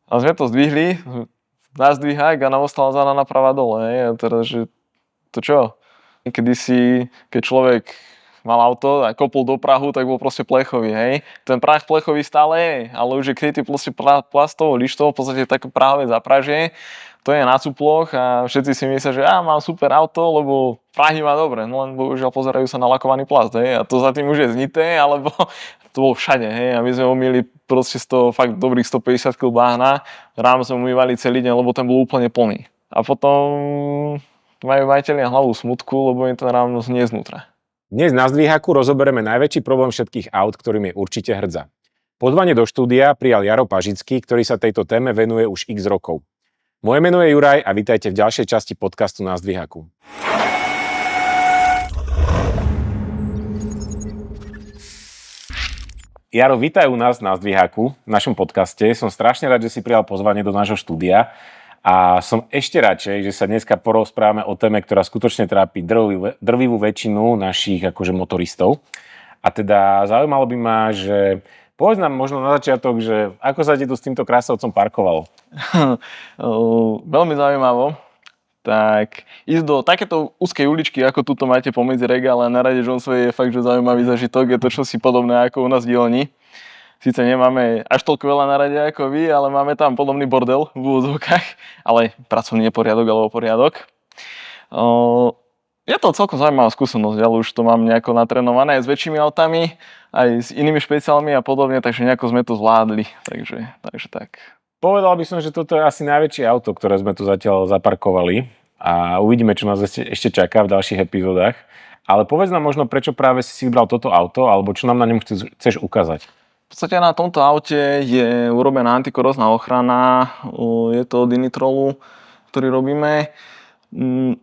A sme to zdvihli, na zdvihák a nám ostala zadná naprava dole, hej. A teraz, že to čo? Kedysi, keď človek mal auto a kopol do prahu, tak bol proste plechový, hej. Ten prach plechový stále je, ale už je krytý proste plastovou lištou, v podstate také prahové zapražie. To je na cuploch a všetci si myslia, že mám super auto, lebo prahy má dobre, no len bohužiaľ pozerajú sa na lakovaný plast, hej. A to za tým už je znité, alebo to bolo všade, hej. A my sme umýli proste z toho fakt dobrých 150 kg bahna, rám sme umývali celý deň, lebo ten bol úplne plný. A potom majú majitelia hlavu smutku, lebo im ten rám nie je znútra. Dnes na Zdvíhaku rozoberieme najväčší problém všetkých aut, ktorým je určite hrdza. Pozvanie do štúdia prijal Jaro Pažický, ktorý sa tejto téme venuje už x rokov. Moje meno je Juraj a vítajte v ďalšej časti podcastu Na Zdvíhaku. Jaro, vítaj u nás na Zdvíhaku, v našom podcaste. Som strašne rád, že si prijal pozvanie do nášho štúdia a som ešte radšej, že sa dneska porozprávame o téme, ktorá skutočne trápi drvivú väčšinu našich akože motoristov. A teda zaujímalo by ma, že povedz nám možno na začiatok, že ako sa ti tu s týmto krásavcom parkovalo? Veľmi zaujímavo. Tak ísť do takéto úzkej uličky, ako tuto máte pomedzi regále a na Rade Johnsonovej je fakt, že zaujímavý zažitok. Je to čosi podobné ako u nás v dielni. Sice nemáme až toľko veľa na rade ako vy, ale máme tam podobný bordel v úvodzovkách. Ale pracovný neporiadok alebo poriadok. Je to celkom zaujímavá skúsenosť, ale už to mám nejako natrénované aj s väčšími autami, aj s inými špeciálmi a podobne, takže nejako sme to zvládli. Takže tak. Povedal by som, že toto je asi najväčšie auto, ktoré sme tu zatiaľ zaparkovali a uvidíme, čo nás ešte čaká v ďalších epizódach. Ale povedz nám možno, prečo práve si vybral toto auto, alebo čo nám na ňom chceš ukázať. V podstate na tomto aute je urobená antikorózna ochrana, je to od Dinitrolu, ktorý robíme.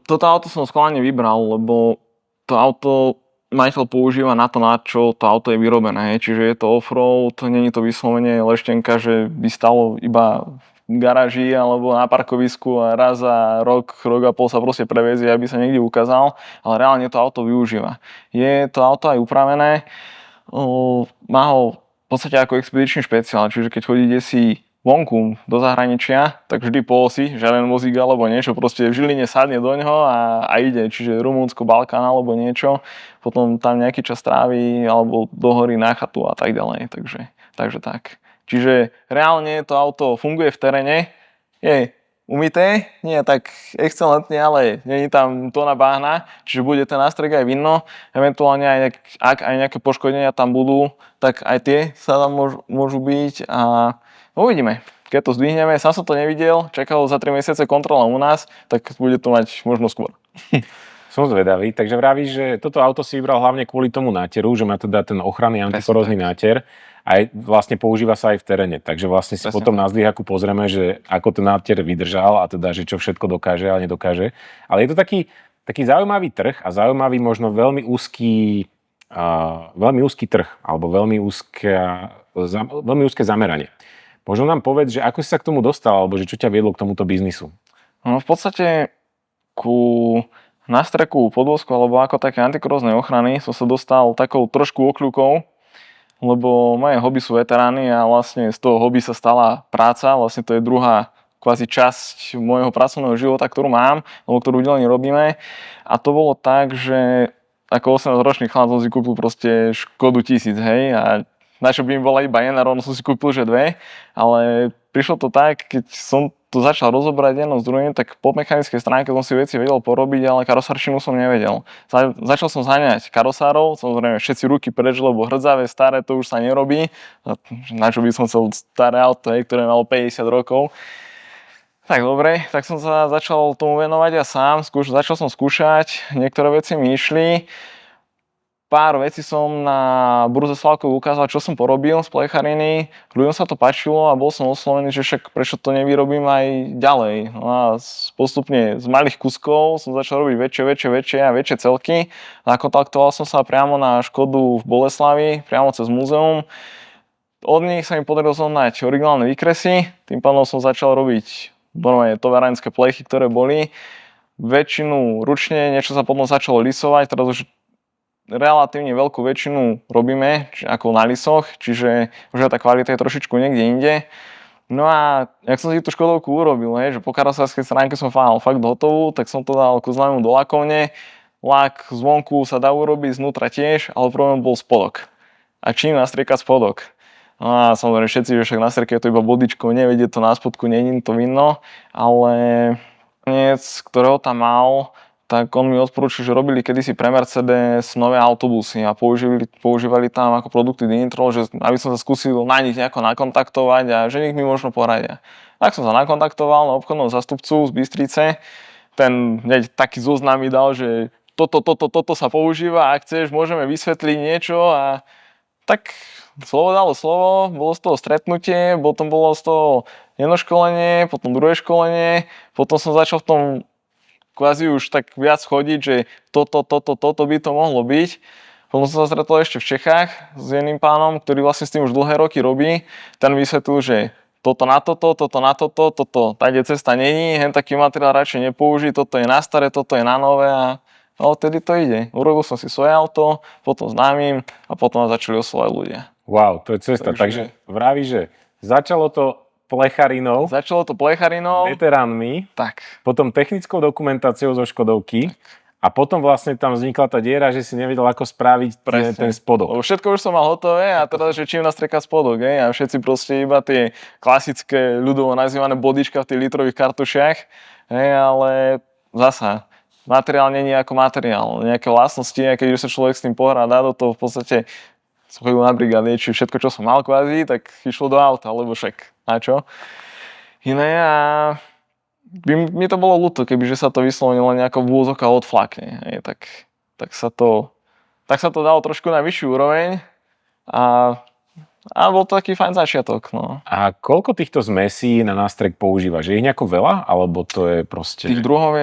Toto auto som schválne vybral, lebo to auto majiteľ používa na to, na čo to auto je vyrobené. Čiže je to off-road, není to vyslovene leštenka, že by stalo iba v garáži alebo na parkovisku a raz za rok a pol sa proste prevezie, aby sa niekde ukázal, ale reálne to auto využíva. Je to auto aj upravené, má ho v podstate ako expedičný špeciál, čiže keď chodíte si vonku do zahraničia, tak vždy po osi, žiaden vozík alebo niečo, proste v Žiline sadne do ňoho a ide, čiže Rumunsko, Balkán alebo niečo, potom tam nejaký čas tráví alebo do hory na chatu a tak ďalej, takže tak. Čiže reálne to auto funguje v teréne, je umyté, nie tak excelentne, ale nie je tam tóna bahna, čiže bude ten nástroj aj vidno, eventuálne aj ak aj nejaké poškodenia tam budú, tak aj tie sa tam môžu byť a uvidíme. Keď to zdvihneme, sám som to nevidel, čakal za 3 mesiace kontrola u nás, tak bude to mať možno skôr. Som zvedavý, takže vravíš, že toto auto si vybral hlavne kvôli tomu náteru, že má teda ten ochranný antikorózny náter a vlastne používa sa aj v teréne. Takže vlastne si potom na Zdvíhaku pozrieme, že ako ten náter vydržal a teda, že čo všetko dokáže a nedokáže. Ale je to taký zaujímavý trh a zaujímavý možno veľmi úzky trh alebo veľmi úzke zameranie. Možno nám povedz, že ako si sa k tomu dostal, alebo že čo ťa viedlo k tomuto biznisu? No v podstate ku nástreku podvozku alebo ako také antikoróznej ochrany som sa dostal takou trošku okľukou, lebo moje hobby sú veterány a vlastne z toho hobby sa stala práca, vlastne to je druhá kvázi časť môjho pracovného života, ktorú mám, alebo ktorú v dielni robíme. A to bolo tak, že ako 18-ročný chlap som si kúpil proste Škodu 1000, hej, a na čo by mi bola iba jedna, rovno som si kúpil, že dve, ale prišlo to tak, keď som to začal rozobrať jedno s druhým, tak po mechanickej stránke som si veci vedel porobiť, ale karosárčinu som nevedel. Začal som zháňať karosárov, samozrejme všetci ruky preč, lebo hrdzavé, staré, to už sa nerobí, na čo by som chcel staré auto, ktoré malo 50 rokov. Tak dobre, tak som sa začal tomu venovať ja sám, začal som skúšať, niektoré veci mi išli. Pár vecí som na burze Slavkov ukázal, čo som porobil z plechariny. Ľuďom sa to páčilo a bol som oslovený, že však prečo to nevyrobím aj ďalej. No a postupne z malých kuskov som začal robiť väčšie a väčšie celky. Nakontaktoval som sa priamo na Škodu v Boleslavi, priamo cez múzeum. Od nich sa mi podarilo zohnať originálne výkresy. Tým pádom som začal robiť normálne tovarenské plechy, ktoré boli. Väčšinu ručne, niečo sa potom začalo lisovať, teraz už relatívne veľkú väčšinu robíme ako na lisoch, čiže už tá kvalita je trošičku niekde inde. No a jak som si tú Škodovku urobil, hej, že po karosérskej stránke som mal fakt hotovú, tak som to dal ku známemu do lakovne. Lak zvonku sa dá urobiť, znútra tiež, ale problém bol spodok. A čím nastriekať spodok? No a samozrejme všetci, že však na streke je to iba bodičko, nevedie to na spodku, není to vidno, ale koniec, ktorého tam mal, tak on mi odporúčil, že robili kedysi pre Mercedes nové autobusy a používali tam ako produkty Dinitrol, že aby som sa skúsil na nich nejako nakontaktovať a že nich mi možno poradia. Tak som sa nakontaktoval na obchodného zastupcu z Bystrice, ten taký zoznam mi dal, že toto sa používa, ak chceš, môžeme vysvetliť niečo a tak slovo dalo slovo, bolo z toho stretnutie, potom bolo z toho jedno školenie, potom druhé školenie, potom som začal v tom kvázi už tak viac chodiť, že toto by to mohlo byť. Potom som sa stretol ešte v Čechách s jedným pánom, ktorý vlastne s tým už dlhé roky robí. Ten vysvetlil, že toto na toto, tady cesta není, hen taký materiál radšej nepoužiť, toto je na staré, toto je na nové a odtedy to ide. Urobil som si svoje auto, potom známym a potom ma začali oslovať ľudia. Wow, to je cesta. Takže vraví, že začalo to plecharinou, veteránmi, tak. Potom technickou dokumentáciou zo Škodovky a potom vlastne tam vznikla tá diera, že si nevedel, ako spraviť ten spodok. Lebo všetko už som mal hotové a teraz, že čím nastrieka spodok, a všetci proste iba tie klasické ľudovo nazývané bodička v tých litrových kartušiach, ale zasa materiál nie je ako materiál. Nejaké vlastnosti, a keď sa človek s tým pohrá, dá do toho v podstate som chodil na brigáde, či všetko, čo som mal kvázi, tak išlo do auta, lebo však na čo iné a mi to bolo ľúto, kebyže sa to vyslovene len nejako v úvodzovkách odflakne, tak sa to dalo trošku na vyššiu úroveň a bol to taký fajn začiatok. No. A koľko týchto zmesí na nástrek používaš? Je ich nejako veľa, alebo to je proste... Tých druhov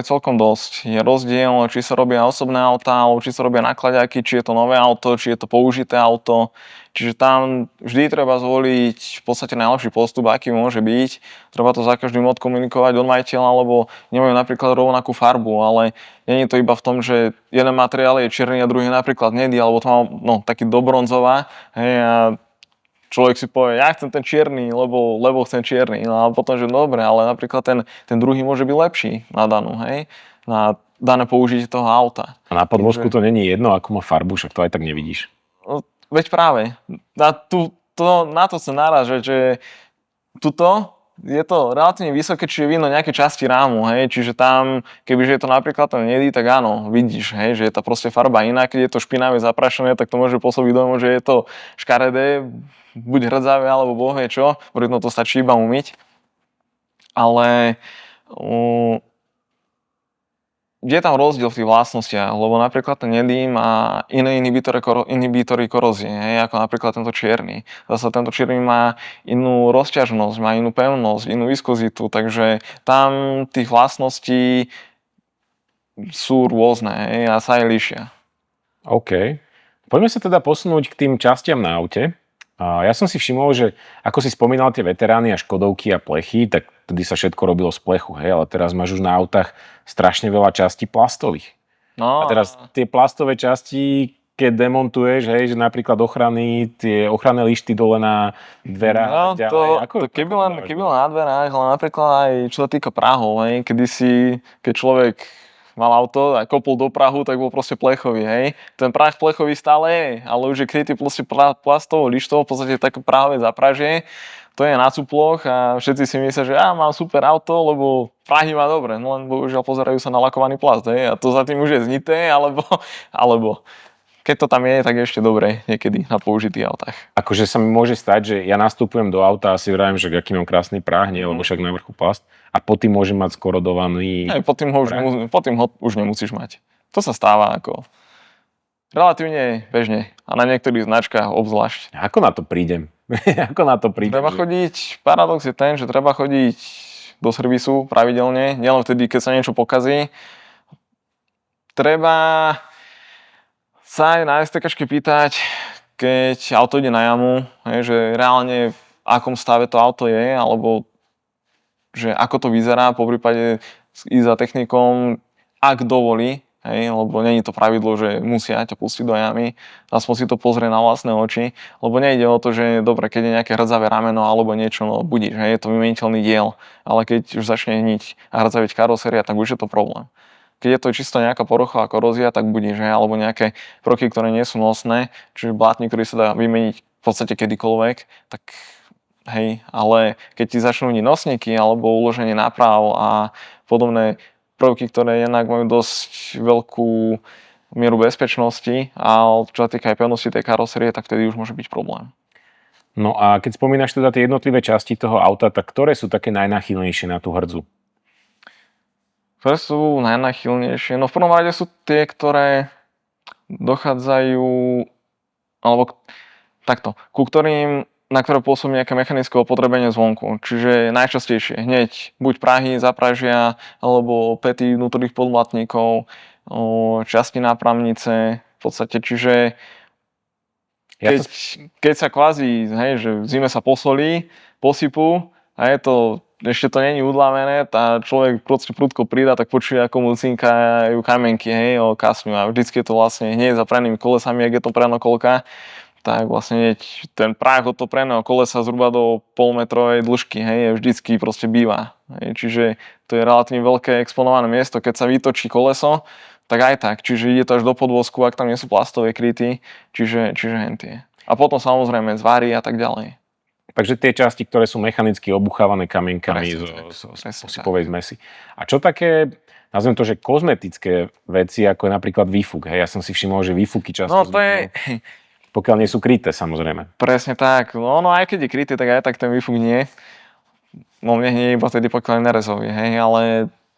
je celkom dosť. Je rozdiel, či sa robia osobné autá, alebo či sa robia nakladiaky, či je to nové auto, či je to použité auto. Čiže tam vždy treba zvoliť v podstate najlepší postup, aký môže byť. Treba to za každým odkomunikovať od majiteľa, lebo nemajú napríklad rovnakú farbu, ale nie je to iba v tom, že jeden materiál je čierny a druhý napríklad hnedý, alebo to má taký do bronzová. Hej, a človek si povie, ja chcem ten čierny, lebo chcem čierny. No a potom, že dobre, ale napríklad ten druhý môže byť lepší na danú, hej, na dané použitie toho auta. A na podvozku to není jedno, akú má farbu, však to aj tak nevidíš. No, veď práve. Na to chcem náražať, že tuto je to relatívne vysoké, čiže vidno nejaké časti rámu, hej, čiže tam, kebyže je to napríklad ten hnedý, tak áno, vidíš, hej, že je tá proste farba iná, keď je to špinavé zaprašené, tak to môže pôsobiť dojmu, že je to škaredé, buď hrdzavé, alebo bohvie čo, možno to stačí iba umyť, ale je tam rozdiel v tých vlastnostiach, lebo napríklad ten hnedý má iné inhibítory korózie, hej, ako napríklad tento čierny. Zase tento čierny má inú rozťažnosť, má inú pevnosť, inú viskozitu, takže tam tých vlastností sú rôzne, hej, a sa aj líšia. OK. Poďme sa teda posunúť k tým častiam na aute. Ja som si všimol, že ako si spomínal tie veterány a Škodovky a plechy, tak vtedy sa všetko robilo z plechu, hej, ale teraz máš už na autách strašne veľa častí plastových. No, a teraz tie plastové časti, keď demontuješ, hej, že napríklad tie ochranné lišty dole na dverách. No, keby len na dverách, ale napríklad aj čo sa týka prahov, hej, kedysi, keď človek mal auto a kopol do prahu, tak bol proste plechový, hej. Ten prach plechový stále je, ale už je krytý proste plastovou lištou, v podstate také prahové zapražie, to je na cuploch a všetci si myslia, že mám super auto, lebo prahy má dobre, no len bohužiaľ pozerajú sa na lakovaný plast, hej, a to za tým už je znité, alebo keď to tam je, tak je ešte dobre niekedy na použitých autách. Akože sa mi môže stať, že ja nastupujem do auta a si vravím, že aký mám krásny prah, nie, lebo však na vrchu plast. A pod tým môžem mať skorodovaný... Pod tým ho už nemusíš mať. To sa stáva ako relatívne bežne. A na niektorých značkách obzvlášť. Ako na to prídem? Treba chodiť, paradox je ten, že treba chodiť do servisu pravidelne, nielen vtedy, keď sa niečo pokazí. Treba sa aj na STKčke pýtať, keď auto ide na jamu, že reálne v akom stave to auto je, alebo že ako to vyzerá, poprípade ísť za technikom, ak dovolí, Hej, lebo nie je to pravidlo, že musia ťa pustiť do jamy, aspoň si to pozrie na vlastné oči, lebo nejde o to, že dobre, keď je nejaké hrdzavé rameno alebo niečo, no budíš, hej, je to vymeniteľný diel, ale keď už začne hniť a hrdzaviť karoséria, tak už je to problém. Keď je to čisto nejaká poruchová korózia, tak budíš, hej, alebo nejaké prvky, ktoré nie sú nosné, čiže blátnik, ktorý sa dá vymeniť v podstate kedykoľvek, tak hej, ale keď ti začnú hniť nosníky alebo uloženie náprav a podobné prvky, ktoré jednak majú dosť veľkú mieru bezpečnosti a čo sa týka aj pevnosti tej karosérie, tak vtedy už môže byť problém. No a keď spomínaš teda tie jednotlivé časti toho auta, tak ktoré sú také najnáchylnejšie na tú hrdzu? Ktoré sú najnáchylnejšie? No v prvom rade sú tie, ktoré dochádzajú, alebo takto, na ktoré pôsobí nejaké mechanické opotrebenie zvonku. Čiže najčastejšie hneď buď prahy, zapražia, alebo päty vnútorných podmatníkov, časti nápravnice, v podstate, čiže keď sa kvázi, hej, že v zime sa posolí, posypú a je to, ešte to není udlavené, tá človek proste prudko pridá, tak počuje, ako mu cinkajú kamenky, hej, o kasňu a vždycky je to vlastne hneď za prednými kolesami, ak je to prenokolka, tak vlastne ten práh od toho predného kolesa zhruba do polmetrovej dĺžky, hej, vždycky proste býva. Hej, čiže to je relatívne veľké exponované miesto, keď sa vytočí koleso, tak aj tak, čiže ide to až do podvozku, ak tam nie sú plastové kryty, čiže hentie. A potom samozrejme zvary a tak ďalej. Takže tie časti, ktoré sú mechanicky obuchávané kamienkami z posypovej zmesi. A čo také, nazvem to, že kozmetické veci, ako je napríklad výfuk, hej, ja som si všimol, že výfuky často pokiaľ nie sú kryté, samozrejme. Presne tak. No aj keď je kryté, tak aj tak ten výfuk nie. No mne nie iba tedy pokiaľ je nerezový, hej, ale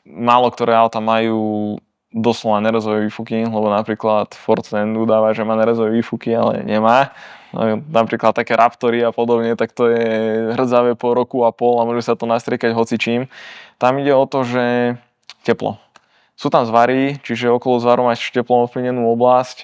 málo ktoré auta majú doslova nerezové výfuky, lebo napríklad Ford ten udáva, že má nerezové výfuky, ale nemá. No, napríklad také Raptory a podobne, tak to je hrdzavé po roku a pol a môže sa to nastriekať hocičím. Tam ide o to, že teplo. Sú tam zvary, čiže okolo zvaru máš teplom ovplyvnenú oblasť.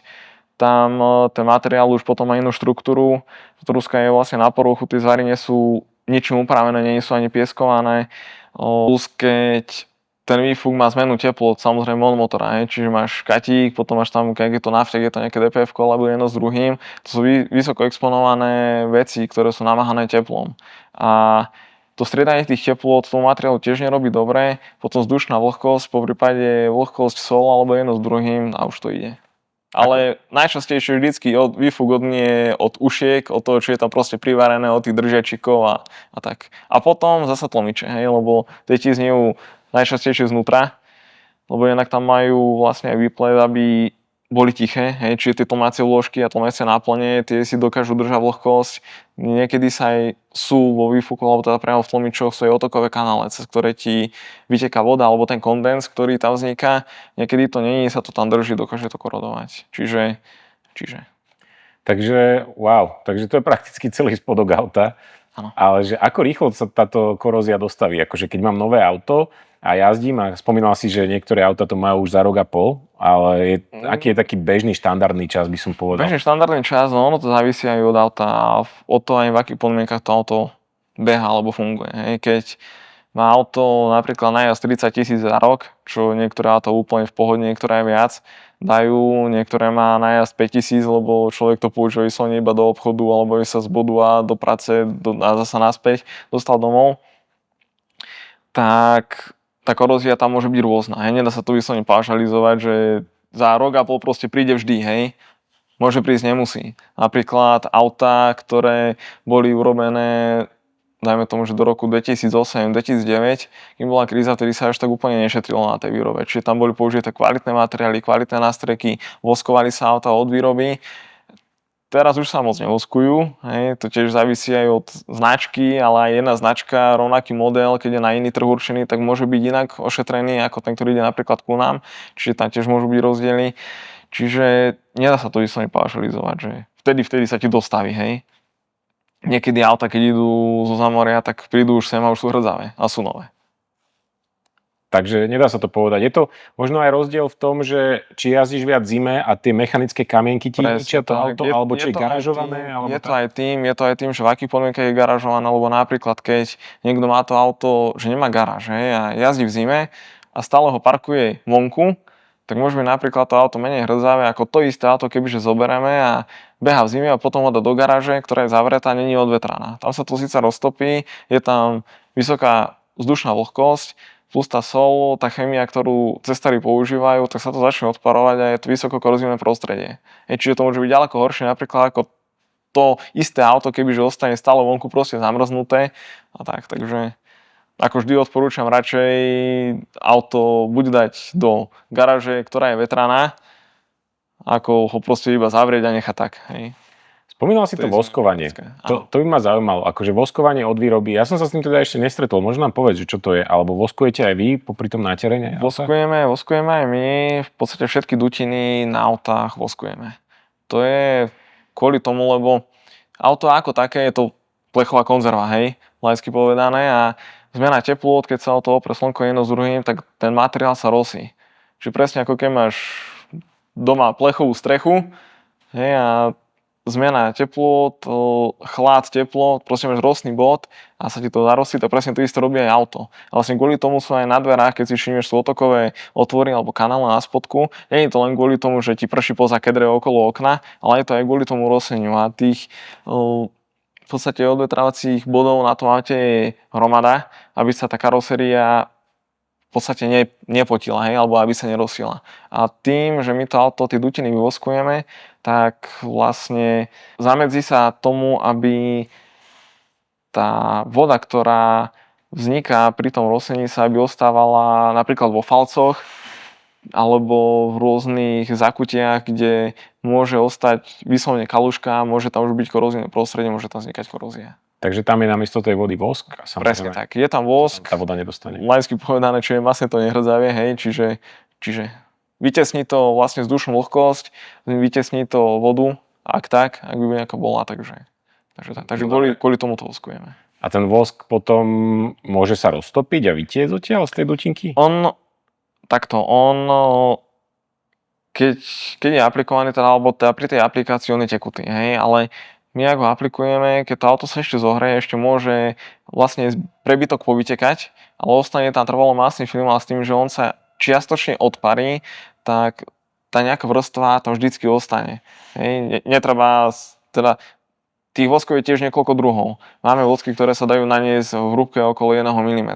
Tam ten materiál už potom má inú štruktúru. Truska je vlastne na poruchu, tie zvary nie sú ničím upravené, nie sú ani pieskované. Plus keď ten výfuk má zmenu teplot, samozrejme od motora, čiže máš katík, potom máš tam, keď je to naftek, je to nejaké DPF alebo jedno s druhým. To sú vysoko exponované veci, ktoré sú namáhané teplom. A to striedanie tých teplôt tomu materiálu tiež nerobí dobre, potom vzdušná vlhkosť, po prípade vlhkosť sol alebo jedno s druhým a už to ide. Ale najčastejšie vždycky výfuk odnie od ušiek, od toho, čo je tam proste privarené, od tých držiačikov a tak. A potom zasa tlmiče, hej, lebo tie ti znejú najčastejšie znútra, lebo inak tam majú vlastne aj výplet, aby boli tiché, hej, čiže tie tlmacie vložky a tlmacie náplne, tie si dokážu držať vlhkosť. Niekedy sa aj sú vo výfuku, alebo teda priamo v tlmičoch sú aj otokové kanále, cez ktoré ti vyteká voda, alebo ten kondens, ktorý tam vzniká. Niekedy to není, sa to tam drží, dokáže to korodovať. Čiže. Takže, wow, takže to je prakticky celý spodok auta. Ano. Ale že ako rýchlo sa táto korózia dostaví? Akože keď mám nové auto a jazdím a spomínal si, že niektoré auta to majú už za rok a pol, ale aký je taký bežný štandardný čas, by som povedal? Bežný štandardný čas, no ono to závisí aj od auta a od toho aj v akých podmienkach to auto beha alebo funguje. Hej. Keď má auto napríklad najazd 30 000 za rok, čo niektoré auto úplne v pohode, niektoré aj viac dajú, niektoré má najazd 5 000, lebo človek to používa vyslovene iba do obchodu alebo sa z bodu A do práce a zasa naspäť dostal domov, tak tá korózia tam môže byť rôzna. Hej. Nedá sa to vyslovene paušalizovať, že za rok a pol proste príde vždy, hej. Môže prísť, nemusí. Napríklad autá, ktoré boli urobené dajme tomu, že do roku 2008-2009, kým bola kríza, vtedy sa až tak úplne nešetrilo na tej výrobe. Čiže tam boli použité kvalitné materiály, kvalitné nástreky, voskovali sa auta od výroby. Teraz už sa moc nevoskujú, hej, to tiež závisí aj od značky, ale aj jedna značka, rovnaký model, keď je na iný trh určený, tak môže byť inak ošetrený ako ten, ktorý ide napríklad ku nám, čiže tam tiež môžu byť rozdiely. Čiže nedá sa to vyslovene paušalizovať, že vtedy sa ti dostaví, hej. Niekedy auta, keď idú zo zamoria, tak prídu už sem a už sú hrdzavé a sú nové. Takže nedá sa to povedať. Je to možno aj rozdiel v tom, že či jazdíš viac zime a tie mechanické kamienky ti ničia to auto, alebo či je garažované. Je to aj tým, že v akých podmienkach je garažované, alebo napríklad keď niekto má to auto, že nemá garáž, hej, a jazdí v zime a stále ho parkuje vonku, tak môže byť napríklad to auto menej hrdzavé ako to isté auto, kebyže zoberieme a beha v zime a potom ho dá do garáže, ktorá je zavretá, není odvetraná. Tam sa to síce roztopí, je tam vysoká vzdušná vlhkosť, plus tá sol, tá chémia, ktorú cestári používajú, tak sa to začne odparovať a je to vysoko korozívne prostredie. Čiže to môže byť ďaleko horšie napríklad ako to isté auto, kebyže ostane stále vonku proste zamrznuté a tak, takže ako vždy odporúčam radšej auto buď dať do garáže, ktorá je vetraná, ako ho proste iba zavrieť a nechať tak. Hej. Spomínal si to voskovanie. To by ma zaujímalo, akože voskovanie od výroby. Ja som sa s tým teda ešte nestretol. Možno nám povedz, že čo to je, alebo voskujete aj vy popri tom náterene? Voskujeme aj my. V podstate všetky dutiny na autách voskujeme. To je kvôli tomu, lebo auto ako také je to plechová konzerva, hej, laicky povedané, a zmena teplôt, keď sa o to opre slnko jedno s druhým, tak ten materiál sa rosí. Čiže presne ako keď máš doma plechovú strechu, hej, a zmena teplôt, chlad, teplo, proste máš rostný bod a sa ti to zarostí, to presne to isté robí aj auto. A vlastne kvôli tomu sú aj na dverách, keď si všimneš, sú otokové otvory alebo kanále na spodku. Nie je to len kvôli tomu, že ti prší poza kedre okolo okna, ale je to aj kvôli tomu roseniu a tých v podstate odvetrávacích bodov na tom aute je hromada, aby sa tá karoséria v podstate nepotila, hej, alebo aby sa nerosila. A tým, že my to auto, tie dutiny vyvoskujeme, tak vlastne zamedzí sa tomu, aby tá voda, ktorá vzniká pri tom rosení, sa aby ostávala napríklad vo falcoch alebo v rôznych zakutiach, kde môže ostať vyslovene kaluška, môže tam už byť korózne prostredie, môže tam vznikať korózia. Takže tam je namiesto tej vody vosk? A presne tak. Je tam vosk. Tá voda nedostane. Laicky povedané, čo je masne to nehrdzavie, hej, čiže vytesní to vlastne vzdušnú vlhkosť, vytesní to vodu, ak by nejaká bola, takže kvôli tomu to voskujeme. A ten vosk potom môže sa roztopiť a vytiecť odtiaľ z tej dutinky? Keď je aplikovaný, alebo pri tej aplikácii on je tekutý, hej, ale my ako ho aplikujeme, keď to auto sa ešte zohreje, ešte môže vlastne prebytok povytekať, ale ostane tam trvalo masný film a s tým, že on sa čiastočne odparí, tak tá nejaká vrstva tam vždycky ostane. Hej, netreba, teda tých voskov je tiež niekoľko druhov. Máme vosky, ktoré sa dajú naniesť v hrúbke okolo 1 mm.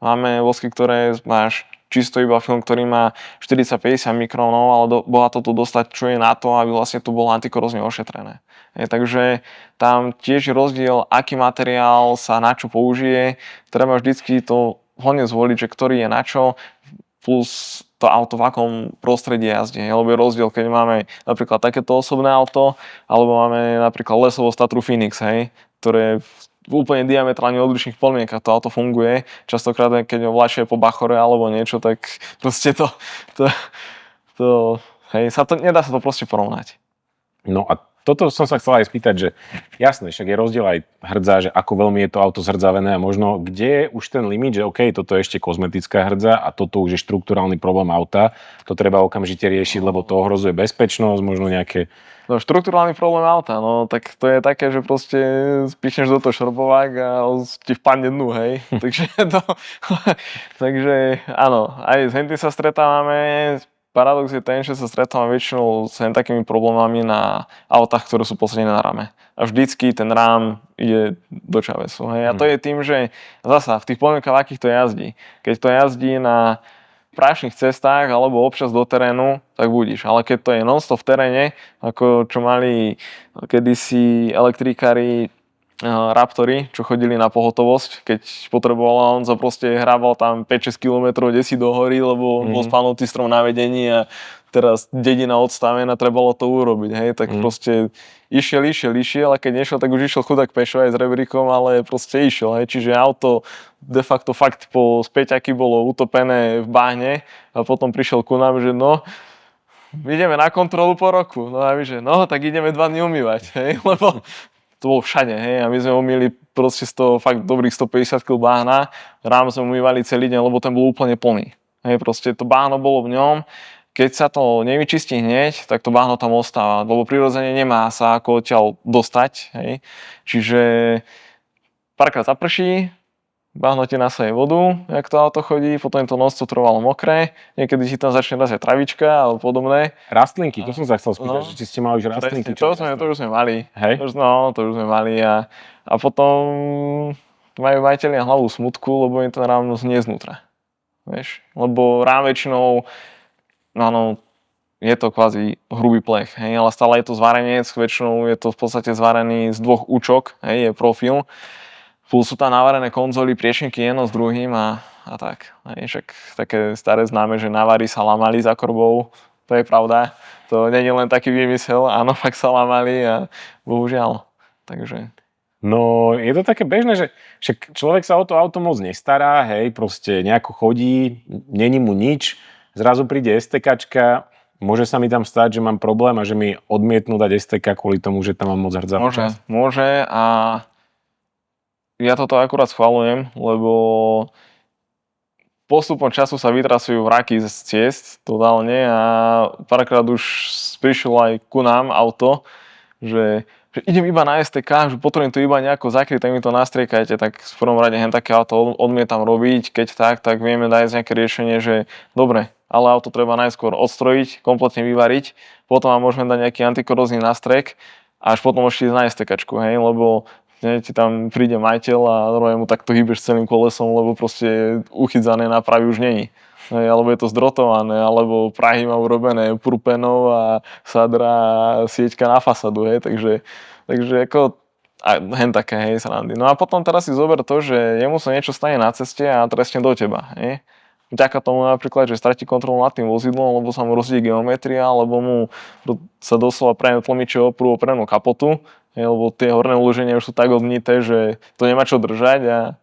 Máme vosky, ktoré máš čisto iba film, ktorý má 40-50 mikrónov, ale bohato tu dostať, čo je na to, aby vlastne tu bolo antikorózne ošetrené. Takže tam tiež je rozdiel, aký materiál sa na čo použije. Treba vždycky to hodne zvoliť, že ktorý je na čo, plus to auto v akom prostredí jazdí. Lebo je rozdiel, keď máme napríklad takéto osobné auto, alebo máme napríklad lesovú Tatru Phoenix, hej, ktoré v úplne diametrálne odlišných podmienkach to auto funguje. Častokrát, keď ho vláčia po bachore alebo niečo, tak proste nedá sa to proste porovnať. No a toto som sa chcel aj spýtať, že jasné, však je rozdiel aj hrdza, že ako veľmi je to auto zhrdzavené a možno kde je už ten limit, že OK, toto je ešte kozmetická hrdza a toto už je štrukturálny problém auta, to treba okamžite riešiť, lebo to ohrozuje bezpečnosť, možno nejaké... No, štrukturálny problém auta, no tak to je také, že proste spíchneš do toho šrobovák a ti vpadne dnu, hej. Takže áno, aj s hentým sa stretávame. Paradox je ten, že sa stretávame väčšinou s takými problémami na autách, ktoré sú posadené na rame. A vždycky ten rám ide do čavesu. Hej. A to je tým, že zasa v tých podmienkach, akých to jazdí. Keď to jazdí na prášnych cestách alebo občas do terénu, tak budíš. Ale keď to je non-stop v teréne, ako čo mali kedysi elektrikári Raptory, čo chodili na pohotovosť, keď potrebovala, on sa proste hrával tam 5-6 km desí do hory, lebo bol spánutý strom na vedení a teraz dedina odstavená, trebalo to urobiť, hej, tak proste išiel, a keď nešiel, tak už išiel chudák pešo aj s rebríkom, ale proste išiel, hej, čiže auto de facto fakt po späťaky bolo utopené v bahne a potom prišiel ku nám, že no, ideme na kontrolu po roku, no a my, že no, tak ideme 2 dní umývať, hej, lebo to bolo všade, hej, a my sme umýli proste z toho fakt dobrých 150 kg bahna, rám sme umývali celý deň, lebo ten bol úplne plný, hej, proste to bahno bolo v ňom, keď sa to nevyčistí hneď, tak to bahno tam ostáva, lebo prirodzene nemá sa ako odtiaľ dostať, hej, čiže párkrát zaprší, bahno ti nasaje vodu, jak to auto chodí, potom je to noc, to trvalo mokré, niekedy ti tam začne rásť travička alebo podobné. Rastlinky, to som sa chcel spýtať, No, že či ste mali už rastlinky. presne, to už sme mali. Hej? To už sme mali a potom majú majiteľia hlavu smutku, lebo im ten rám znie znútra. Vieš? Lebo rám väčšinou, áno, je to kvázi hrubý plech, hej, ale stále je to zvarenec, väčšinou je to v podstate zvarený z 2 účok, hej, je profil. Plus sú tam navarené konzoly, priečníky jedno s druhým a tak. Hej, však také staré známe, že navári sa lamali za korbou, to je pravda. To nie je len taký výmysel, áno, fakt sa lamali a bohužiaľ. Takže... No, je to také bežné, že však človek sa o to auto moc nestará, hej, proste nejako chodí, není mu nič, zrazu príde STKčka, môže sa mi tam stať, že mám problém a že mi odmietnú dať STK kvôli tomu, že tam mám moc hrdzavý čas. Môže a ja toto akurát schvaľujem, lebo postupom času sa vytrasujú vraky z ciest totálne a párkrát už prišlo aj ku nám auto, že idem iba na STK, že potrebujem to iba nejako zakryť, tak mi to nastriekajte, tak v prvom rade také auto odmietam robiť, keď tak vieme dať nejaké riešenie, že dobre, ale auto treba najskôr odstrojiť, kompletne vyvariť, potom vám môžeme dať nejaký antikorózny nástrek a až potom ešte ísť na STKčku, hej, lebo ti tam príde majiteľ a normálne mu takto hýbeš celým kolesom, lebo proste uchytzané nápravy už není. Alebo je to zdrotované, alebo prahy má urobené purpenou a sadra a sieťka na fasadu, hej, takže ako hen také, hej, srandy. No a potom teraz si zober to, že jemu sa niečo stane na ceste a trestne do teba, hej. Vďaka tomu napríklad, že stratí kontrolu nad tým vozidlom, lebo sa mu rozdie geometria, alebo mu sa doslova prejme tlmiče oprú oprenú kapotu, lebo tie horné uloženia už sú tak odnité, že to nemá čo držať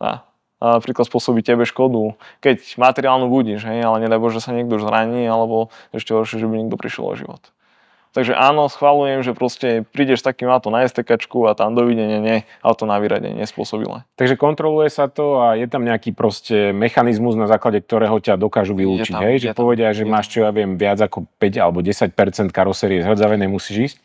a napríklad spôsobí tebe škodu, keď materiálnu budíš, hej, ale nedaj Bože, že sa niekto zraní, alebo ešte horšie, že by niekto prišiel o život. Takže áno, schvaľujem, že proste prídeš s takým auto na STKčku a tam dovidenia nie, auto na vyradenie nespôsobile. Takže kontroluje sa to a je tam nejaký proste mechanizmus, na základe ktorého ťa dokážu vylúčiť, hej? Že povedia, že máš, čo ja viem, viac ako 5 alebo 10% karosérie zhrdzavenej, musíš ísť?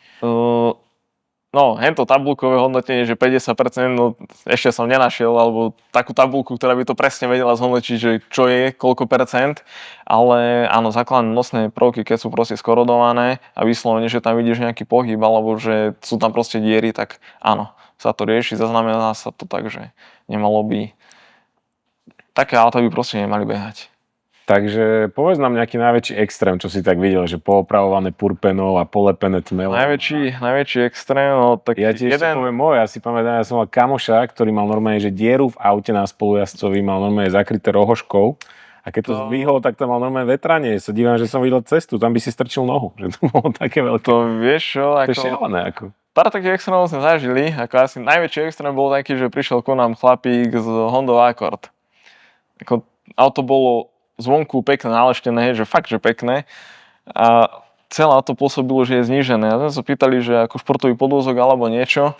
No, hento tabuľkové hodnotenie, že 50%, no ešte som nenašiel, alebo takú tabuľku, ktorá by to presne vedela zhodnotiť, že čo je, koľko percent, ale áno, základné nosné prvky, keď sú proste skorodované a vyslovene, že tam vidíš nejaký pohyb, alebo že sú tam proste diery, tak áno, sa to rieši, zaznamená sa to tak, že nemalo by, také auta by proste nemali behať. Takže povedz nám nejaký najväčší extrém, čo si tak videl, že poopravované purpenou a polepené tmelom. Najväčší extrém, no tak ja ti ešte poviem môj, ja si pamätám, ja som mal kamoša, ktorý mal normálne, že dieru v aute na spolujazcovi, mal normálne zakryté rohoškou a keď to zdvihol, tak tam mal normálne vetranie. Sa dívam, že som videl cestu, tam by si strčil nohu, že to bolo také veľké. To vieš čo, to je šialené ako. Pár takých extrémov sme zažili, ako asi najväčší extrém bol taký, že prišiel ku nám chlapík z Honda Accord. Ako, auto bolo zvonku pekné, naleštené, že fakt, že pekné. A celé auto pôsobilo, že je znížené. A sme sa pýtali, že ako športový podvozok alebo niečo.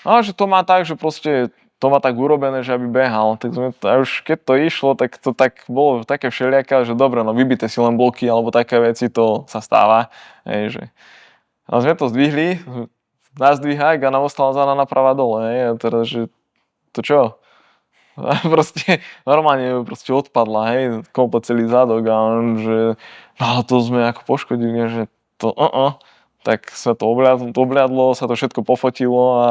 A že to má tak, že proste to má tak urobené, že aby behal. Tak sme, a už keď to išlo, tak to tak bolo také všelijaké, že dobre, no vybité si len bloky alebo také veci, to sa stáva. Hej, že... A sme to zdvihli, nazdvíhák a nám ostala zadná naprava dole. Hej. A teraz, že to čo? A proste normálne proste odpadla, hej, komplet celý zadok a on, že no to sme ako poškodili, že to tak sa to obliadlo, sa to všetko pofotilo a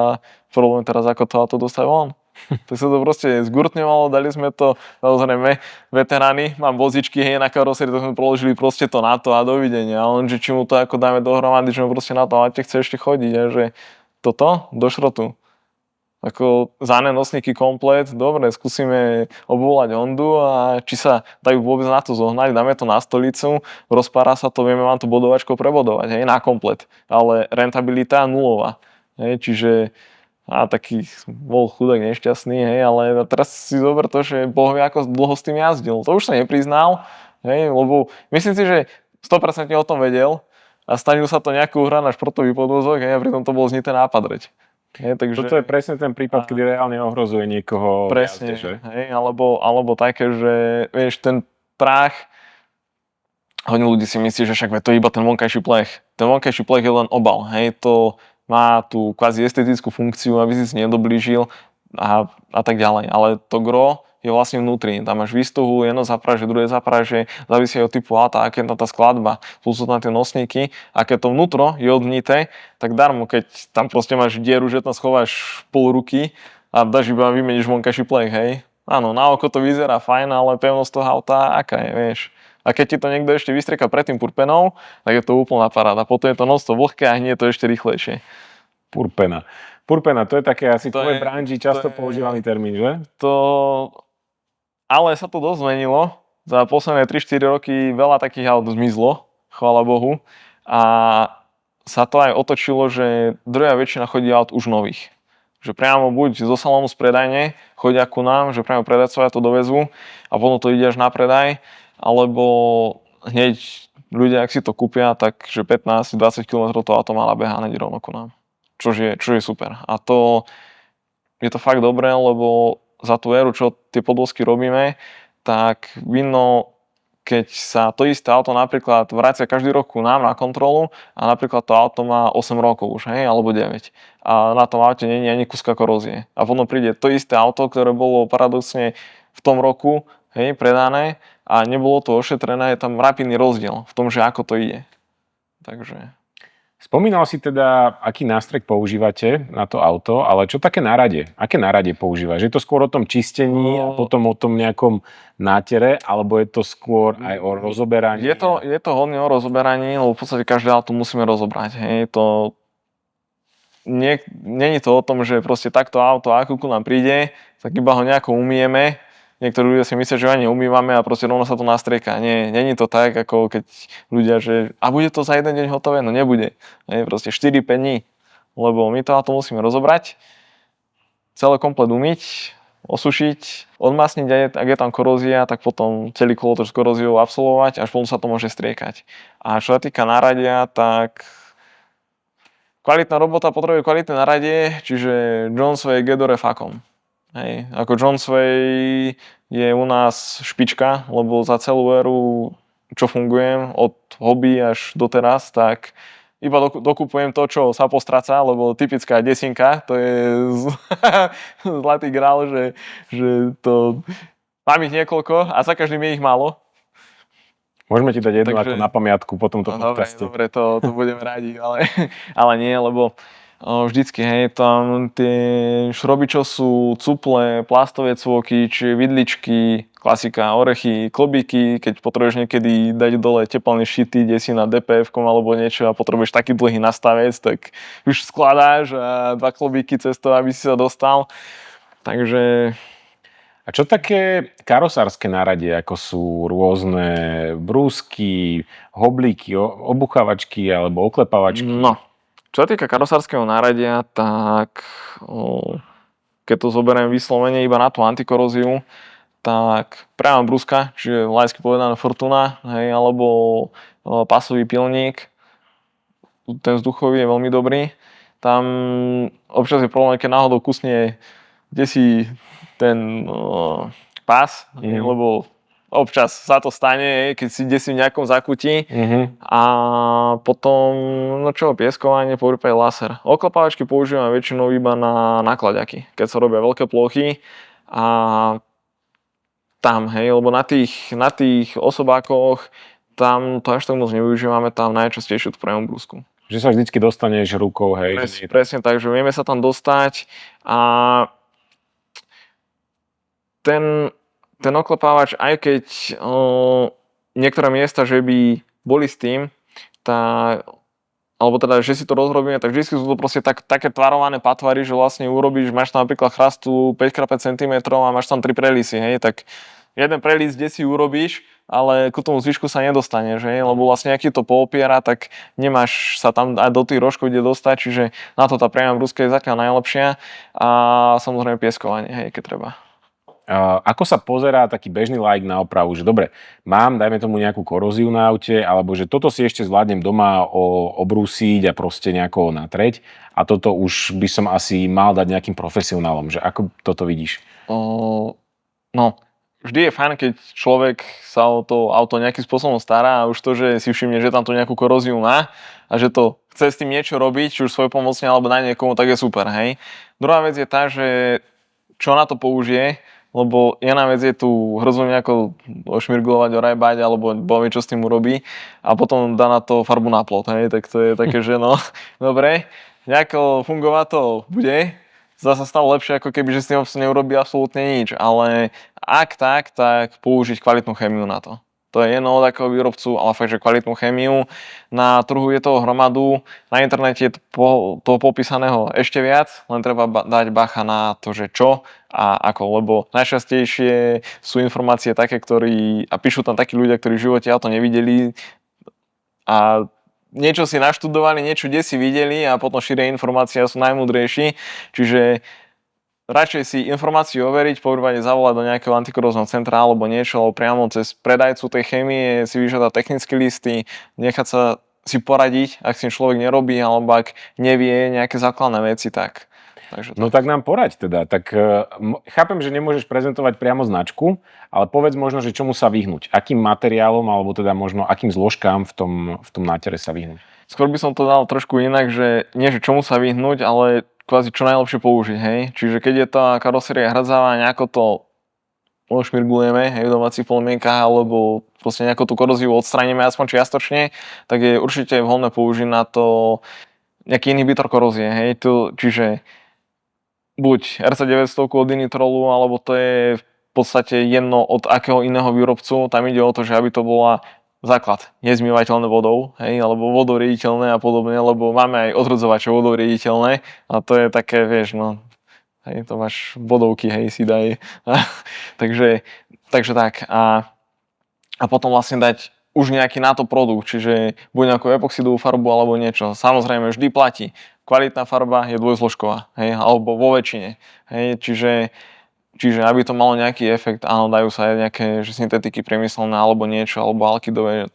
problém teraz ako to auto dostať von. Tak sa to proste zgurtňovalo, dali sme to, samozrejme, veteráni, mám vozičky, hej, na karosérii, tak sme položili proste to na to a dovidenia. A on, že či mu to ako dáme dohromady, že mu proste na to aute chce ešte chodiť, a že toto do šrotu. Ako záne nosníky komplet, dobre, skúsime obvolať Hondu a či sa dajú vôbec na to zohnať, dáme to na stolicu, rozpára sa to, vieme vám to bodovačkou prebodovať, hej, na komplet, ale rentabilita nulová, hej, čiže taký bol chudák nešťastný, hej, ale teraz si zober to, že Boh vie, ako dlho s tým jazdil, to už sa nepriznal, hej, lebo myslím si, že 100% o tom vedel a stanil sa to nejakú hra na športový podvozok, hej, a pritom to bol znité nápadreť. Takže... Toto je presne ten prípad, kedy reálne ohrozuje niekoho. Presne, jazde, že? Hej, alebo také, že vieš, ten prach, hodne ľudí si myslí, že však to je iba ten vonkajší plech. Ten vonkajší plech je len obal, hej, to má tú kvázi estetickú funkciu, aby si nedoblížil. a tak ďalej. Ale to gro je vlastne vnútri. Tam máš výstuhu, jedno zapráže, druhé zapráže, závisí od typu auta, aké je tá skladba, sú tam tie nosníky. A keď to vnútro je odhnité, tak darmo, keď tam proste máš dieru, že tam schováš pol ruky a dáš iba vymeníš vonkajší plech, hej. Áno, na oko to vyzerá fajn, ale pevnosť toho auta, aká je, vieš. A keď ti to niekto ešte vystrieka pred tým purpenou, tak je to úplná paráda. Potom je to non-stop vlhké a hnie to ešte rýchlejšie. Purpena. Purpena, to je také asi v tvojej branži často používaný termín, že? Ale sa to dosť zmenilo. Za posledné 3-4 roky veľa takých aut zmizlo, chvála Bohu. A sa to aj otočilo, že druhá väčšina chodí aut už nových. Že priamo buď zo salónu z predajne chodia ku nám, že priamo predajcovia to dovezú a potom to ide až na predaj, alebo hneď ľudia, ak si to kúpia, tak že 15-20 km to auto má nabeha hneď rovno ku nám. Čo je super. A to je to fakt dobré, lebo za tú éru, čo tie podvozky robíme, tak vidno, keď sa to isté auto napríklad vracia každý rok ku nám na kontrolu a napríklad to auto má 8 rokov už, hej, alebo 9. A na tom aute nie je ani kuska korózie. A potom príde to isté auto, ktoré bolo paradoxne v tom roku, hej, predané a nebolo to ošetrené, je tam rapidný rozdiel v tom, že ako to ide. Takže... Spomínal si teda, aký nástrek používate na to auto, ale čo také náradie? Aké náradie používaš? Je to skôr o tom čistení a potom o tom nejakom nátere, alebo je to skôr aj o rozoberaní? Je to hodne o rozoberaní, lebo v podstate každé auto musíme rozobrať. Hej. Není to o tom, že proste takto auto, ako ku nám príde, tak iba ho nejako umieme. Niektorí ľudia si myslia, že ho ani umývame a proste rovno sa to nastrieka. Nie, není to tak, ako keď ľudia, že a bude to za jeden deň hotové? No nebude. Nie, proste 4-5 dní. Lebo my to auto musíme rozobrať, celé komplet umyť, osušiť, odmasniť, ak je tam korózia, tak potom celý kolotoč s koróziou absolvovať, až potom sa to môže striekať. A čo sa týka náradia, tak kvalitná robota potrebuje kvalitné náradie, čiže Johnsway Gedore Facom. Hej, ako Johnsway je u nás špička, lebo za celú éru, čo fungujem, od hobby až doteraz, tak iba dokupujem to, čo sa postraca, lebo typická desinka, to je zlatý grál, že to... Mám ich niekoľko a za každým je ich málo. Môžeme ti dať jednu ako na pamiatku po tomto podcaste. Dobre, to budem radi, ale nie, lebo vždycky, hej, tam tie šroby, čo sú cuple, plastové cvoky, či vidličky, klasika, orechy, klobíky, keď potrebuješ niekedy dať dole teplný šity, kde si na DPF-kom alebo niečo a potrebuješ taký dlhý nastavec, tak už skladáš a 2 klobíky cez to, aby si sa dostal. Takže... A čo také karosárske náradie, ako sú rôzne brúsky, hoblíky, obuchávačky alebo oklepávačky? No. Čo sa týka karosárskeho náradia, tak keď to zoberiem vyslovene iba na tú antikoróziu, tak priama brúska, čiže laicky povedané Fortuna, hej, alebo pasový pilník, ten vzduchový je veľmi dobrý. Tam občas je problém, keď náhodou kusne desí ten pás, lebo občas sa to stane, keď si desí v nejakom zakutí. A potom, pieskovanie, poprípade laser. Oklepávačky používam väčšinou iba na nakladiaky, keď sa robia veľké plochy a tam, hej, lebo na tých osobákoch tam to až tak moc nevyužívame, tam najčastejšie tú priamu brúsku. Že sa vždycky dostaneš rukou, hej. Presne tak, že vieme sa tam dostať a ten oklepávač, aj keď niektoré miesta, že by boli s tým, alebo teda, že si to rozrobíme, tak vždy sú to proste také tvarované patvary, že vlastne urobíš, máš tam napríklad chrastu 5x5 cm a máš tam 3 prelisy, hej, tak jeden prelis, kde si urobíš, ale ku tomu zvyšku sa nedostaneš, hej, lebo vlastne aký to poopiera, tak nemáš sa tam aj do tých rožkov kde dostať, čiže na to tá priama brúska je zatiaľ najlepšia a samozrejme pieskovanie, hej, keď treba. Ako sa pozerá taký bežný laik na opravu, že dobre, mám, dajme tomu nejakú koróziu na aute, alebo že toto si ešte zvládnem doma obrúsiť a proste nejako natreť a toto už by som asi mal dať nejakým profesionálom, že ako toto vidíš? No, vždy je fajn, keď človek sa o to auto nejakým spôsobom stará a už to, že si všimne, že tam tu nejakú koróziu má a že to chce s tým niečo robiť, či už svojpomocne alebo na niekomu, tak je super, hej. Druhá vec je tá, že čo na to použije, lebo jedna vec je tu hrozno nejako ošmirglovať, orajbať, alebo povie, čo s tým urobí a potom dá na to farbu na plot, hej, tak to je také, že no, dobre, nejako fungovať to bude, zase stále lepšie, ako keby, že s tým neurobí absolútne nič, ale ak tak použiť kvalitnú chémiu na to. To je jedno od akého výrobcu, ale fakt, že kvalitnú chémiu. Na trhu je toho hromadu, na internete je toho popísaného ešte viac, len treba dať bacha na to, že čo a ako, lebo najčastejšie sú informácie také, a píšu tam takí ľudia, ktorí v živote auto nevideli a niečo si naštudovali, niečo kde si videli a potom šíria informácie a sú najmúdrejší, čiže radšej si informáciu overiť, povývane zavolať do nejakého antikorózneho centra alebo niečo, alebo priamo cez predajcu tej chémie si vyžiadať technické listy, nechať sa si poradiť, ak si človek nerobí alebo ak nevie nejaké základné veci, tak. Takže no tak nám poraď teda. Tak chápem, že nemôžeš prezentovať priamo značku, ale povedz možno, že čomu sa vyhnúť. Akým materiálom alebo teda možno akým zložkám v tom nátere sa vyhnúť. Skôr by som to dal trošku inak, že nie že čomu sa vyhnúť, ale kvázi čo najlepšie použiť, hej. Čiže keď je tá karoséria hrdzavá, nejako to ošmirgulujeme, hej, v domácich podmienkach, alebo proste nejako tú korozívu odstránime aspoň čiastočne, tak je určite vhodné použiť na to nejaký inhibitor korózie, hej. Čiže buď RC900 od Initrolu, alebo to je v podstate jedno od akého iného výrobcu, tam ide o to, že aby to bola základ nezmývateľné vodou, hej, alebo vodoriediteľné a podobne, lebo máme aj odrodzovače vodoriediteľné a to je také, vieš, no, hej, to máš vodovky, hej, si daj. takže tak. A potom vlastne dať už nejaký na to produkt, čiže buď nejakú epoxidovú farbu alebo niečo. Samozrejme, vždy platí. Kvalitná farba je dvojzložková, hej, alebo vo väčšine, hej, Čiže aby to malo nejaký efekt, áno, dajú sa aj nejaké že syntetiky priemyselné alebo niečo, alebo alkydové.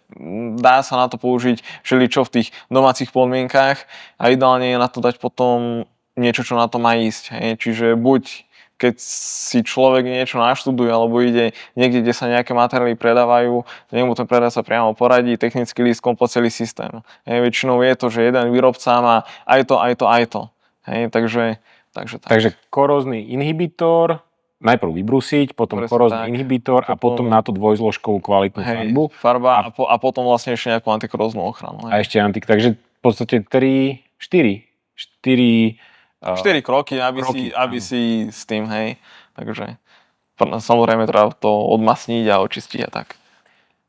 Dá sa na to použiť všeličo v tých domácich podmienkách a ideálne je na to dať potom niečo, čo na to má ísť. Hej. Čiže buď keď si človek niečo naštuduje alebo ide niekde, kde sa nejaké materiály predávajú, nemu ten predajca priamo poradí, technický list, komplet celý systém. Hej. Väčšinou je to, že jeden výrobca má aj to. Hej. Takže tak. Takže korózny inhibitor, najprv vybrúsiť, potom korózny inhibitor a potom na to dvojzložkovú kvalitnú farba a potom vlastne ešte nejakú antikoróznu ochranu. A ešte takže v podstate 4 kroky, aby si s tým, hej. Takže samozrejme treba to odmasniť a očistiť a tak.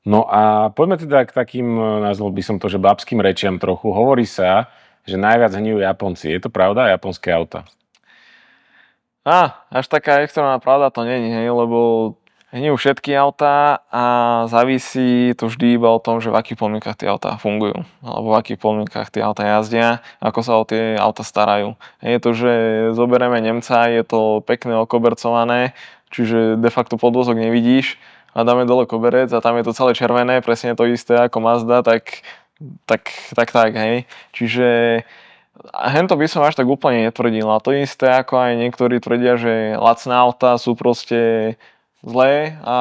No a poďme teda k takým, nazval by som to, že babským rečiam trochu. Hovorí sa, že najviac hnívajú Japonci. Je to pravda? Japonské auta? Až taká extrémna pravda to není, hej, lebo hnívajú všetky autá a závisí to vždy iba o tom, že v akých podmienkach tie autá fungujú, alebo v akých podmienkach tie autá jazdia, ako sa o tie autá starajú. Je to, že zoberieme Nemca, je to pekné okobercované, čiže de facto podvozok nevidíš a dáme dole koberec a tam je to celé červené, presne to isté ako Mazda, tak, hej. Čiže a hento by som až tak úplne netvrdil. A to isté, ako aj niektorí tvrdia, že lacné autá sú proste zlé a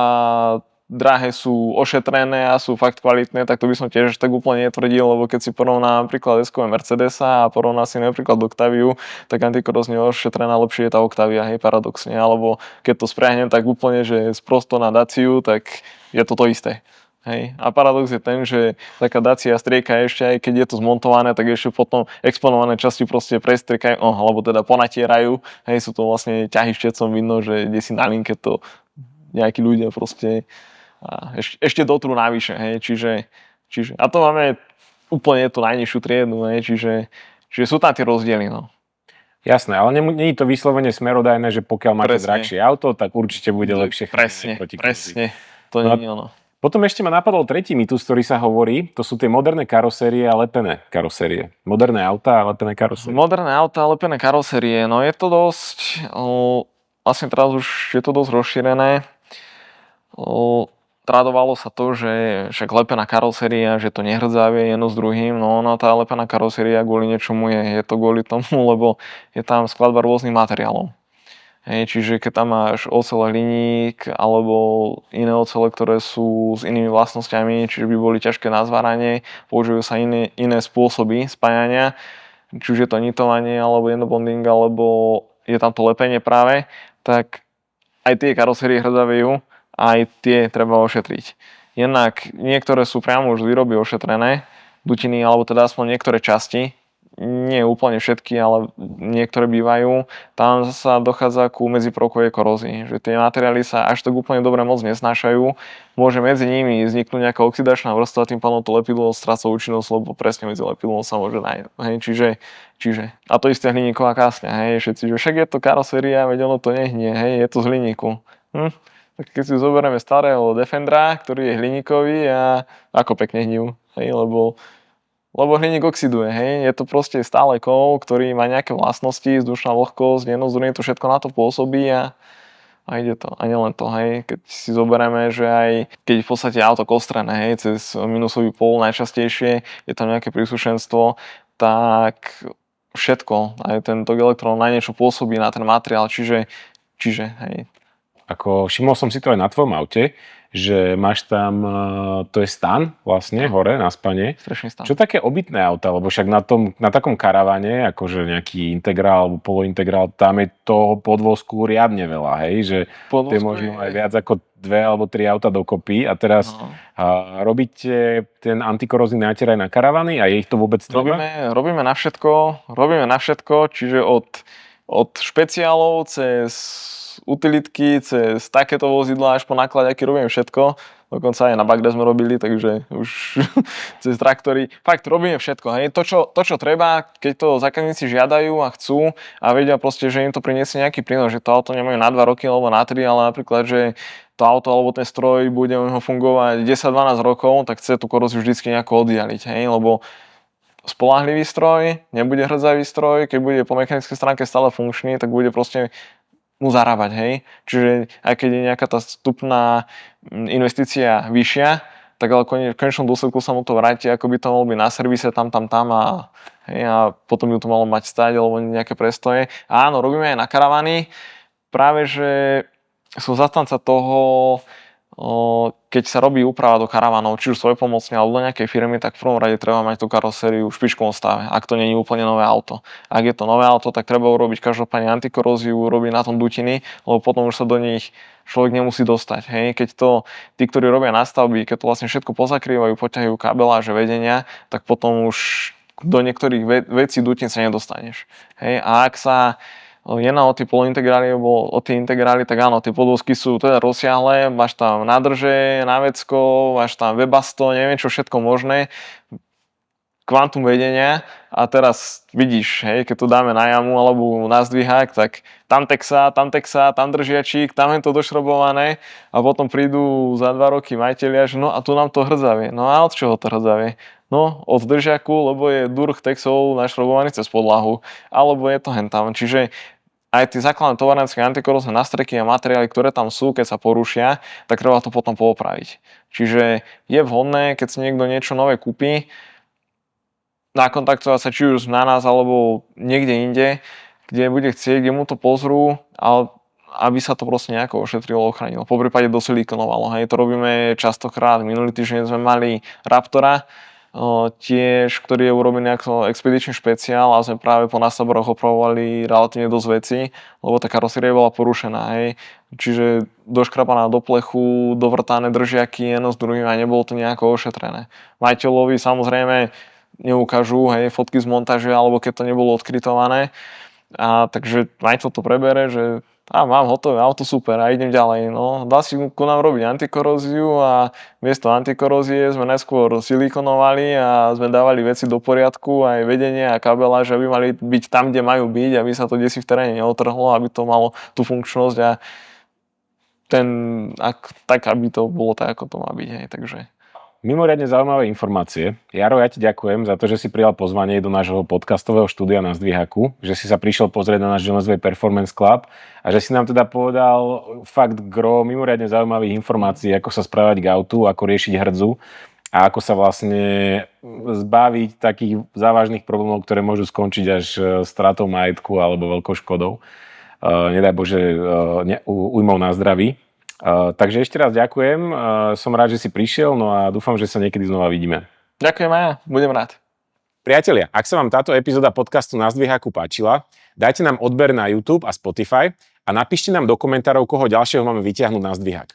drahé sú ošetrené a sú fakt kvalitné, tak to by som tiež tak úplne netvrdil, lebo keď si porovná napríklad S-kové Mercedesa a porovná si napríklad Octaviu, tak antikorózne ošetrená lepšie je tá Octavia, hej, paradoxne. Alebo keď to spriahnem tak úplne, že sprosto na Daciu, tak je to isté. Hej. A paradox je ten, že taká Dacia strieka ešte aj keď je to zmontované, tak ešte potom exponované časti proste prestriekajú, alebo teda ponatierajú. Hej, sú to vlastne ťahy štecom, vidno, že kde si na linke to nejakí ľudia proste ešte dotrú navyše. Hej. Čiže a to máme úplne tú najnižšiu triedu, hej. Čiže sú tam tie rozdiely. No. Jasné, ale nie je to vyslovene smerodajné, že pokiaľ máte drahšie auto, tak určite bude lepšie. Presne. To nie je ono. Potom ešte ma napadol tretí mýtus, ktorý sa hovorí, to sú tie moderné karosérie a lepené karosérie. Moderné autá a lepené karosérie. Moderné autá a lepené karosérie, no je to dosť, vlastne teraz už je to dosť rozšírené. Tradovalo sa to, že však lepená karoséria, že to nehrdzavie jedno s druhým, no ona tá lepená karoséria kvôli niečomu je to kvôli tomu, lebo je tam skladba rôznych materiálov. Hej, čiže keď tam máš ocele hliník alebo iné ocele, ktoré sú s inými vlastnosťami, čiže by boli ťažké na zváranie, používajú sa iné spôsoby spájania, či už je to nitovanie alebo jednobonding, alebo je tam to lepenie práve, tak aj tie karosérie hrzavejú, aj tie treba ošetriť. Jednak niektoré sú priamo už z výroby ošetrené, dutiny, alebo teda aspoň niektoré časti, nie úplne všetky, ale niektoré bývajú, tam sa dochádza ku medziprovkovej korózii, že tie materiály sa až tak úplne dobre moc nesnášajú, môže medzi nimi vzniknúť nejaká oxidačná vrstva, tým pádom to lepidlo stráca účinnosť, lebo presne medzi lepidlom sa môže nájsť. Hej, čiže, a to isté hliníková kásňa, hej, všetci, že však je to karoséria, veď ono to nehnie, hej, je to z hliníku. Tak keď si zoberieme starého Defendera, ktorý je hliníkový a ako pekne hnijú, hej, lebo hliník oxiduje, hej, je to proste stále kov, ktorý má nejaké vlastnosti, vzdušná vlhkosť, jednozdurne to všetko na to pôsobí a ide to. A nielen to, hej, keď si zoberieme, že aj keď v podstate auto kostrené, hej, cez minusový pól najčastejšie je tam nejaké príslušenstvo, tak všetko, aj tento elektrón na niečo pôsobí na ten materiál, čiže hej. Ako všimol som si to aj na tvojom aute, že máš tam, to je stan vlastne, hore na spane. Strašný stan. Čo také obytné auta, lebo však na takom karavane, akože nejaký integrál alebo polointegrál, tam je toho podvozku riadne veľa, hej, že to je možno aj viac ako 2 alebo 3 auta dokopy a teraz robíte ten antikorózny náter aj na karavany a je ich to vôbec treba? Robíme na všetko, čiže od špeciálov cez utilitky, cez takéto vozidlá až po nakladiaky robíme všetko. Dokonca aj na bagre sme robili, takže už cez traktory. Fakt robíme všetko. Hej. To, čo treba, keď to zákazníci žiadajú a chcú a vedia proste, že im to priniesie nejaký prínos, že to auto nemajú na 2 roky alebo na 3, ale napríklad, že to auto alebo ten stroj bude ho fungovať 10-12 rokov, tak chce tú koróziu vždycky nejako oddialiť. Hej, lebo spoľahlivý stroj, nebude hrdzavý stroj, keď bude po mechanickej stránke stále funkčný, tak bude proste mu zarábať, hej. Čiže aj keď je nejaká tá vstupná investícia vyššia, tak ale v konečnom dôsledku sa mu to vráti, ako by to malo byť na servise tam a potom by to malo mať stať alebo nejaké prestoje. A áno, robíme aj na karavany. Práve, že som zastanca toho, keď sa robí úprava do karavanov, či už svojpomocne alebo do nejakej firmy, tak v prvom rade treba mať tú karosériu v špičkovom stave, ak to nie je úplne nové auto. Ak je to nové auto, tak treba urobiť každopádne antikoróziu, urobiť na tom dutiny, lebo potom už sa do nich človek nemusí dostať. Hej. Keď to tí, ktorí robia nastavby, keď to vlastne všetko pozakrývajú, poťahujú kabeláže vedenia, tak potom už do niektorých vecí dutín sa nedostaneš. Hej. A ak sa jedná o tie polointegrály alebo o tie integrály, tak áno, tie podvozky sú teda rozsiahle, máš tam nádrže, návecko, máš tam webasto, neviem čo všetko možné, kvantum vedenia a teraz vidíš, hej, keď to dáme na jamu alebo na zdvihák, tak tam texa, tam držiačík, tam je to došrobované a potom prídu za 2 roky majitelia, že no a tu nám to hrdzavie. No a od čoho to hrdzavie? No od držiaku, lebo je durch texov našrobovaný cez podlahu, alebo je to hentam. Čiže aj tie základné tovarenské antikorózne nástreky a materiály, ktoré tam sú, keď sa porušia, tak treba to potom poopraviť. Čiže je vhodné, keď si niekto niečo nové kúpi, nakontaktovať sa či už na nás alebo niekde inde, kde bude chcieť, kde mu to pozrú, ale aby sa to proste nejako ošetrilo, ochránilo. Po prípade dosilikonovalo. Hej, to robíme častokrát. Minulý týždeň sme mali Raptora, tiež, ktorý je urobený ako expedičný špeciál a sme práve po nástavboroch opravovali relatívne dosť veci, lebo tá karoséria bola porušená, hej. Čiže doškrapaná do plechu, dovrtané držiaky jedno s druhým a nebolo to nejako ošetrené. Majiteľovi samozrejme neukážu, hej, fotky z montáže, alebo keď to nebolo odkrytované. A takže majiteľ to prebere, že mám hotové auto, super, a idem ďalej. No, dá si ku nám robiť antikoróziu a miesto antikorózie sme najskôr silikonovali a sme dávali veci do poriadku, aj vedenie a kabeláž, aby mali byť tam, kde majú byť, aby sa to desi v teréne neotrhlo, aby to malo tú funkčnosť a tak, aby to bolo tak, ako to má byť. Hej. Takže Mimoriadne zaujímavé informácie. Jaro, ja ti ďakujem za to, že si prijal pozvanie do nášho podcastového štúdia na Zdvihaku, že si sa prišiel pozrieť na náš Jonesway Performance Club a že si nám teda povedal fakt gro mimoriadne zaujímavých informácií, ako sa správať k autu, ako riešiť hrdzu a ako sa vlastne zbaviť takých závažných problémov, ktoré môžu skončiť až stratou majetku alebo veľkou škodou. Nedaj Bože, újmou na zdraví. Takže ešte raz ďakujem, som rád, že si prišiel, no a dúfam, že sa niekedy znova vidíme. Ďakujem aj ja, budem rád. Priatelia, ak sa vám táto epizóda podcastu Na Zdvihaku páčila, dajte nám odber na YouTube a Spotify a napíšte nám do komentárov, koho ďalšieho máme vyťahnuť na zdvihák.